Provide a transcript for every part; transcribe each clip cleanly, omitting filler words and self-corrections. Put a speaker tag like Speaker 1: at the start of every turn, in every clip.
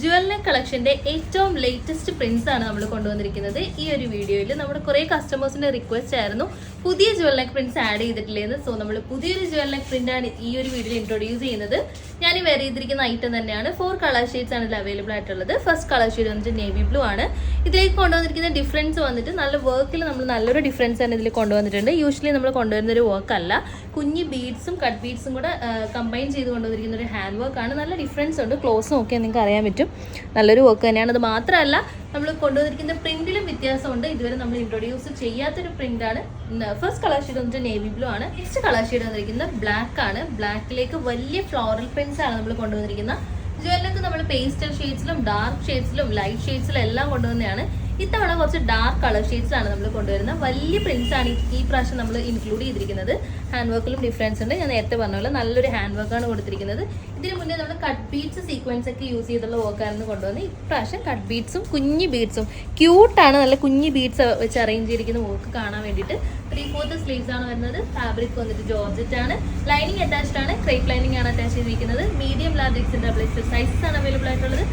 Speaker 1: Jual neck കളക്ഷന്റെ ഏറ്റവും latest prints ആണ് നമ്മൾ കൊണ്ടുവന്നിരിക്കുന്നത്. ഈ ഒരു വീഡിയോയിൽ നമ്മുടെ കുറെ കസ്റ്റമേഴ്സിന്റെ റിക്വസ്റ്റ് ആയിരുന്നു പുതിയ ജുവൽ നെക്ക് പ്രിന്റ്സ് ആഡ് ചെയ്തിട്ടില്ലെന്ന്. സോ നമ്മൾ പുതിയൊരു ജുവൽ നെക്ക് പ്രിന്റ് ആണ് ഈ ഒരു വീഡിയോയിൽ ഇൻട്രൊഡ്യൂസ് ചെയ്യുന്നത്. ഞാൻ ഈ വെയർ ചെയ്തിരിക്കുന്ന ഐറ്റം തന്നെയാണ്. 4 കളർ ഷെയ്ഡ്സ് ആണ് ഇതിൽ അവൈലബിൾ ആയിട്ടുള്ളത്. ഫസ്റ്റ് കളർ ഷെയ്ഡ് വന്നിട്ട് നേവി ബ്ലൂ ആണ്. ഇതിലേക്ക് കൊണ്ടുവന്നിരിക്കുന്ന ഡിഫറൻസ് വന്നിട്ട് നല്ല വർക്കിൽ നമ്മൾ നല്ലൊരു ഡിഫറൻസ് ആണ് ഇതിൽ കൊണ്ടുവന്നിട്ടുണ്ട്. യൂഷ്വലി നമ്മൾ കൊണ്ടുവരുന്ന ഒരു വർക്ക് അല്ല, കുഞ്ഞ് ബീഡ്സും കട്ട് ബീഡ്സും കൂടെ കമ്പൈൻ ചെയ്ത് കൊണ്ടുവന്നിരിക്കുന്ന ഒരു ഹാൻഡ് വർക്ക് ആണ്. നല്ല ഡിഫറൻസ് ഉണ്ട്. ക്ലോസ് നോക്കിയാൽ നിങ്ങൾക്ക് അറിയാൻ പറ്റും, നല്ലൊരു വർക്ക് തന്നെയാണ്. അത് മാത്രമല്ല നമ്മൾ കൊണ്ടുവന്നിരിക്കുന്ന പ്രിന്റിലും വ്യത്യാസമുണ്ട്. ഇതുവരെ നമ്മൾ ഇൻട്രൊഡ്യൂസ് ചെയ്യാത്തൊരു പ്രിന്റാണ്. ഫസ്റ്റ് കളർ ഷെയ്ഡ് വന്നിട്ട് നേവി ബ്ലൂ ആണ്. നെക്സ്റ്റ് കളർ ഷെയ്ഡ് വന്നിരിക്കുന്നത് ബ്ലാക്ക് ആണ്. ബ്ലാക്കിലേക്ക് വലിയ ഫ്ലോറൽ പ്രിന്റ്സ് ആണ് നമ്മൾ കൊണ്ടുവന്നിരിക്കുന്നത്. ജുവലിനൊക്കെ നമ്മൾ പേസ്റ്റൽ ഷെയ്ഡ്സിലും ഡാർക്ക് ഷെയ്ഡ്സിലും ലൈറ്റ് ഷെയ്ഡ്സിലും എല്ലാം കൊണ്ടുവന്നതാണ്. ഇത്തവണ കുറച്ച് ഡാർക്ക് കളർ ഷെയ്ഡ്സ് ആണ് നമ്മൾ കൊണ്ടുവരുന്നത്. വലിയ പ്രിന്റ്സ് ആണ് ഈ പ്രാവശ്യം നമ്മൾ ഇൻക്ലൂഡ് ചെയ്തിരിക്കുന്നത്. ഹാൻഡ് വർക്കിലും ഡിഫറൻസ് ഉണ്ട്. ഞാൻ നേരത്തെ പറഞ്ഞ പോലെ നല്ലൊരു ഹാൻഡ് വർക്കാണ് കൊടുത്തിരിക്കുന്നത്. ഇതിന് മുന്നേ നമ്മൾ കട്ട് ബീഡ്സ് സീക്വൻസ് ഒക്കെ യൂസ് ചെയ്തുള്ള വർക്കായിരുന്നു കൊണ്ടുവന്ന്. ഇപ്രാവശ്യം കട്ട് ബീഡ്സും കുഞ്ഞു ബീഡ്സും ക്യൂട്ടാണ്. നല്ല കുഞ്ഞു ബീഡ്സ് വെച്ച് അറേഞ്ച് ചെയ്തിരിക്കുന്ന വർക്ക് കാണാൻ വേണ്ടിയിട്ട്. 3/4 സ്ലീവ്സ് ആണ് വരുന്നത്. ഫാബ്രിക് വന്നിട്ട് ജോർജറ്റ് ആണ്. ലൈനിങ് അറ്റാച്ച്ഡ് ആണ്. ക്രേപ്പ് ലൈനിങ് ആണ് അറ്റാച്ച് ചെയ്തിരിക്കുന്നത്. Medium large XL double XL sizes ആണ് അവൈലബിൾ ആയിട്ടുള്ളത്.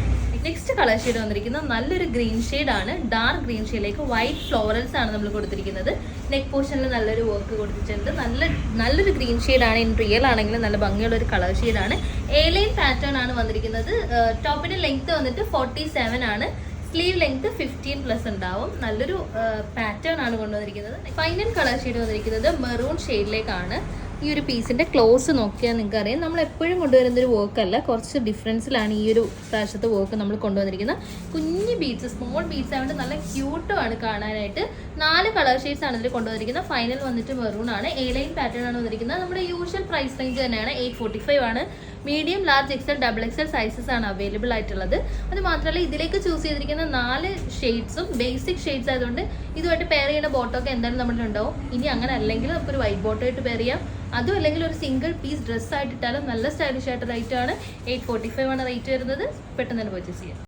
Speaker 1: നെക്സ്റ്റ് കളർ ഷെയ്ഡ് വന്നിരിക്കുന്നത് നല്ലൊരു ഗ്രീൻ ഷെയ്ഡ് ആണ്. ഡാർക്ക് ഗ്രീൻ ഷെയ്ഡിലേക്ക് വൈറ്റ് ഫ്ലോറൽസ് ആണ് നമ്മൾ കൊടുത്തിരിക്കുന്നത്. നെക്ക് പോർഷനിൽ നല്ലൊരു വർക്ക് കൊടുത്തിട്ടുണ്ട്. നല്ലൊരു ഗ്രീൻ ഷെയ്ഡ് ആണ്. ഇൻ റിയൽ ആണെങ്കിലും നല്ല ഭംഗിയുള്ള ഒരു കളർ ഷെയ്ഡ് ആണ്. എ ലൈൻ പാറ്റേൺ ആണ് വന്നിരിക്കുന്നത്. ടോപ്പിന്റെ ലെങ്ത് വന്നിട്ട് 47 ആണ്. സ്ലീവ് ലെങ്ത് 15+ ഉണ്ടാവും. നല്ലൊരു പാറ്റേൺ ആണ് കൊണ്ടുവന്നിരിക്കുന്നത്. ഫൈനൽ കളർ ഷെയ്ഡ് വന്നിരിക്കുന്നത് മെറൂൺ ഷെയ്ഡിലേക്കാണ്. ഈ ഒരു പീസിന്റെ ക്ലോസ് നോക്കിയാൽ നിങ്ങൾക്ക് അറിയാം, നമ്മൾ എപ്പോഴും കൊണ്ടുവരുന്ന ഒരു വർക്ക് അല്ല, കുറച്ച് ഡിഫറൻസിലാണ് ഈ ഒരു പ്രാവശ്യത്തെ വർക്ക് നമ്മൾ കൊണ്ടുവന്നിരിക്കുന്നത്. കുഞ്ഞു ബീഡ്സ്, സ്മോൾ ബീഡ്സ് ആയതുകൊണ്ട് നല്ല ക്യൂട്ടും ആണ് കാണാനായിട്ട്. 4 കളർ ഷെയ്ഡ്സ് ആണ് ഇതിൽ കൊണ്ടുവന്നിരിക്കുന്നത്. ഫൈനൽ വന്നിട്ട് മെറൂൺ ആണ്. എ ലൈൻ പാറ്റേൺ ആണ് വന്നിരിക്കുന്നത്. നമ്മുടെ യൂഷ്വൽ പ്രൈസ് റേഞ്ച് തന്നെയാണ്. 845 ആണ്. Medium large XL double XL sizes ആണ് അവൈലബിൾ ആയിട്ടുള്ളത്. അത് മാത്രമല്ല ഇതിലേക്ക് ചൂസ് ചെയ്തിരിക്കുന്ന 4 ഷെയ്ഡ്സും ബേസിക് ഷെയ്ഡ്സ് ആയതുകൊണ്ട് ഇതുമായിട്ട് പെയർ ചെയ്യുന്ന ബോട്ടമൊക്കെ എന്തായാലും നമ്മുടെ ഉണ്ടാവും. ഇനി അങ്ങനെ അല്ലെങ്കിൽ നമുക്കൊരു വൈറ്റ് ബോട്ടം ആയിട്ട് പെയർ ചെയ്യാം. അതും അല്ലെങ്കിൽ ഒരു സിംഗിൾ പീസ് ഡ്രസ്സ് ആയിട്ട് ഇട്ടാലും നല്ല സ്റ്റൈലിഷ് ആയിട്ട് റേറ്റ് ആണ്. 845 ആണ് റേറ്റ് വരുന്നത്. പെട്ടെന്ന് തന്നെ പർച്ചേസ് ചെയ്യാം.